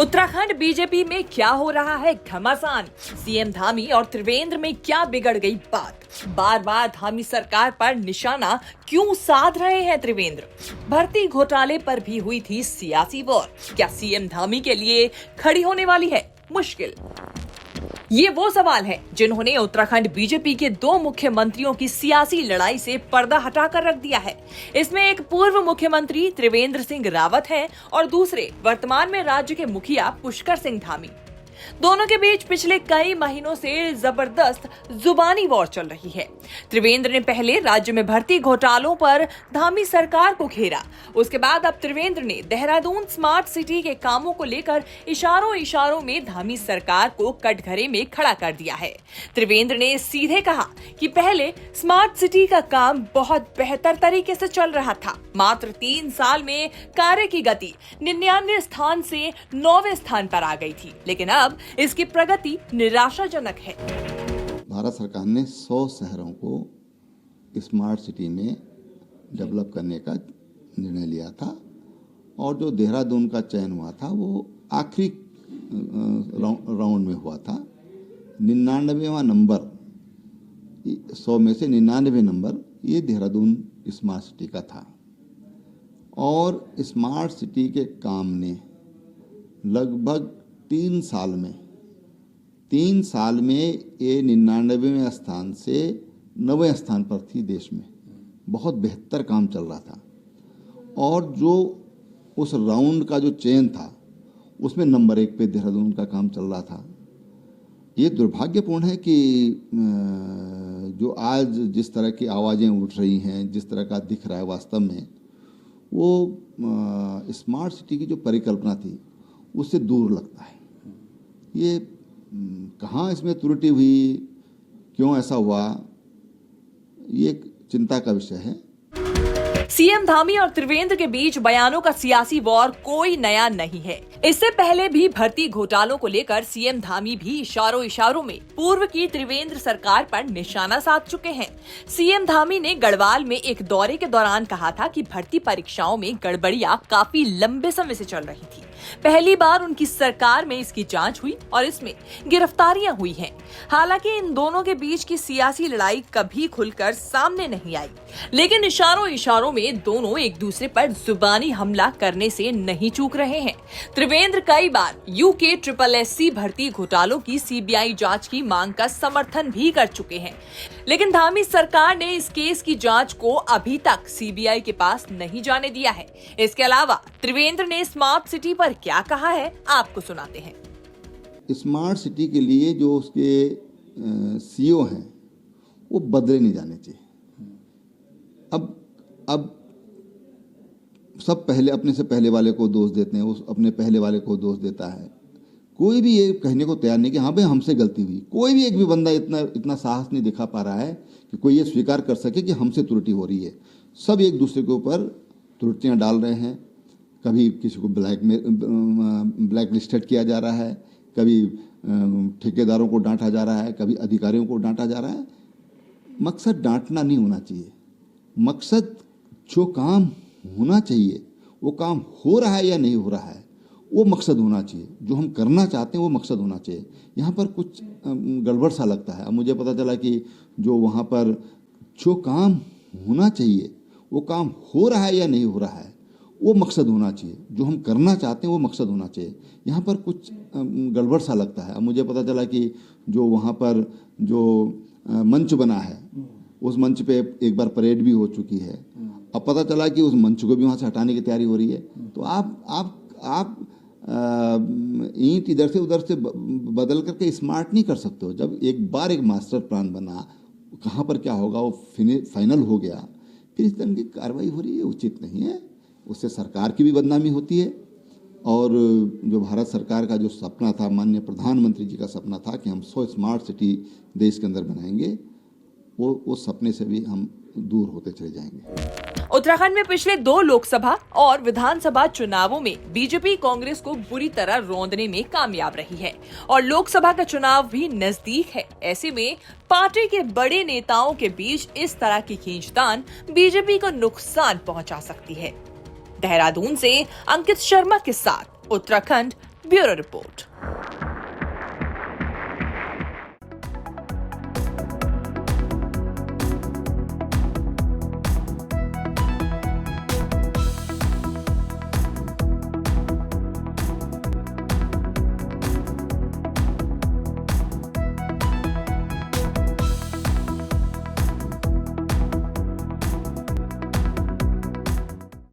Uttarakhand BJP में क्या हो रहा है घमासान? सीएम धामी और त्रिवेंद्र में क्या बिगड़ गई बात? बार बार धामी सरकार पर निशाना क्यों साध रहे हैं त्रिवेंद्र? भर्ती घोटाले पर भी हुई थी सियासी वॉर। क्या सीएम धामी के लिए खड़ी होने वाली है मुश्किल? ये वो सवाल है जिन्होंने उत्तराखंड बीजेपी के दो मुख्यमंत्रियों की सियासी लड़ाई से पर्दा हटाकर रख दिया है। इसमें एक पूर्व मुख्यमंत्री त्रिवेंद्र सिंह रावत हैं और दूसरे वर्तमान में राज्य के मुखिया पुष्कर सिंह धामी। दोनों के बीच पिछले कई महीनों से जबरदस्त जुबानी वॉर चल रही है। त्रिवेंद्र ने पहले राज्य में भर्ती घोटालों पर धामी सरकार को घेरा। उसके बाद अब त्रिवेंद्र ने देहरादून स्मार्ट सिटी के कामों को लेकर इशारों में धामी सरकार को कटघरे में खड़ा कर दिया है। त्रिवेंद्र ने सीधे कहा कि पहले स्मार्ट सिटी का काम बहुत बेहतर तरीके से चल रहा था। मात्र 3 साल में कार्य की गति 99 स्थान से 9वें स्थान पर आ गई थी, लेकिन अब इसकी प्रगति निराशाजनक है। भारत सरकार ने 100 शहरों को स्मार्ट सिटी में डेवलप करने का निर्णय लिया था और जो देहरादून का चयन हुआ था वो आखिरी राउंड में हुआ था। 99वां नंबर, 100 में से 99 नंबर ये देहरादून स्मार्ट सिटी का था। और स्मार्ट सिटी के काम ने लगभग 3 साल में ये 99वें स्थान से 9वें स्थान पर थी देश में। बहुत बेहतर काम चल रहा था और जो उस राउंड का जो चयन था उसमें नंबर 1 पे देहरादून का काम चल रहा था। ये दुर्भाग्यपूर्ण है कि जो आज जिस तरह की आवाज़ें उठ रही हैं, जिस तरह का दिख रहा है, वास्तव में वो स्मार्ट सिटी की जो परिकल्पना थी उससे दूर लगता है। ये कहाँ इसमें त्रुटि हुई, क्यों ऐसा हुआ, ये एक चिंता का विषय है। सीएम धामी और त्रिवेंद्र के बीच बयानों का सियासी वॉर कोई नया नहीं है। इससे पहले भी भर्ती घोटालों को लेकर सीएम धामी भी इशारों में पूर्व की त्रिवेंद्र सरकार पर निशाना साध चुके हैं। सीएम धामी ने गढ़वाल में एक दौरे के दौरान कहा था कि भर्ती परीक्षाओं में गड़बड़ियां काफी लंबे समय से चल रही थी। पहली बार उनकी सरकार में इसकी जांच हुई और इसमें गिरफ्तारियां हुई हैं। हालांकि इन दोनों के बीच की सियासी लड़ाई कभी खुलकर सामने नहीं आई, लेकिन इशारों में दोनों एक दूसरे पर जुबानी हमला करने से नहीं चूक रहे हैं। त्रिवेंद्र कई बार यूके SSC भर्ती घोटालों की सीबीआई जांच की मांग का समर्थन भी कर चुके हैं, लेकिन धामी सरकार ने इस केस की जांच को अभी तक सीबीआई के पास नहीं जाने दिया है। इसके अलावा त्रिवेंद्र ने स्मार्ट सिटी पर क्या कहा है, आपको सुनाते हैं। स्मार्ट सिटी के लिए जो उसके सीईओ हैं वो बदले नहीं जाने चाहिए। अब सब पहले अपने से पहले वाले को दोष देते हैं, उस अपने पहले वाले को दोष देता है। कोई भी ये कहने को तैयार नहीं कि हाँ भाई हमसे गलती हुई। कोई भी एक भी बंदा इतना साहस नहीं दिखा पा रहा है कि कोई ये स्वीकार कर सके कि हमसे त्रुटि हो रही है। सब एक दूसरे के ऊपर त्रुटियां डाल रहे हैं। कभी किसी को ब्लैक लिस्टेड किया जा रहा है, कभी ठेकेदारों को डांटा जा रहा है, कभी अधिकारियों को डांटा जा रहा है। मकसद डांटना नहीं होना चाहिए। मकसद जो काम होना चाहिए वो काम हो रहा है या नहीं हो रहा है, वो मकसद होना चाहिए। जो हम करना चाहते हैं वो मकसद होना चाहिए। यहाँ पर कुछ गड़बड़ सा लगता है। अब मुझे पता चला कि जो वहाँ पर जो काम होना चाहिए वो काम हो रहा है या नहीं हो रहा है, वो मकसद होना चाहिए। जो हम करना चाहते हैं वो मकसद होना चाहिए। यहाँ पर कुछ गड़बड़ सा लगता है। अब मुझे पता चला कि जो वहाँ पर जो मंच बना है उस मंच पे एक बार परेड भी हो चुकी है। अब पता चला कि उस मंच को भी वहाँ से हटाने की तैयारी हो रही है। तो आप ईंट इधर से उधर से बदल करके स्मार्ट नहीं कर सकते हो। जब एक बार एक मास्टर प्लान बना, कहाँ पर क्या होगा वो फाइनल हो गया, फिर इस तरह की कार्रवाई हो रही है, उचित नहीं है। उससे सरकार की भी बदनामी होती है। और जो भारत सरकार का जो सपना था, माननीय प्रधानमंत्री जी का सपना था कि हम 100 स्मार्ट सिटी देश के अंदर बनाएंगे, वो सपने से भी हम दूर होते चले जाएंगे। उत्तराखंड में पिछले 2 लोकसभा और विधानसभा चुनावों में बीजेपी कांग्रेस को बुरी तरह रौंदने में कामयाब रही है और लोकसभा का चुनाव भी नजदीक है। ऐसे में पार्टी के बड़े नेताओं के बीच इस तरह की खींचतान बीजेपी को नुकसान पहुंचा सकती है। देहरादून से अंकित शर्मा के साथ उत्तराखंड ब्यूरो रिपोर्ट।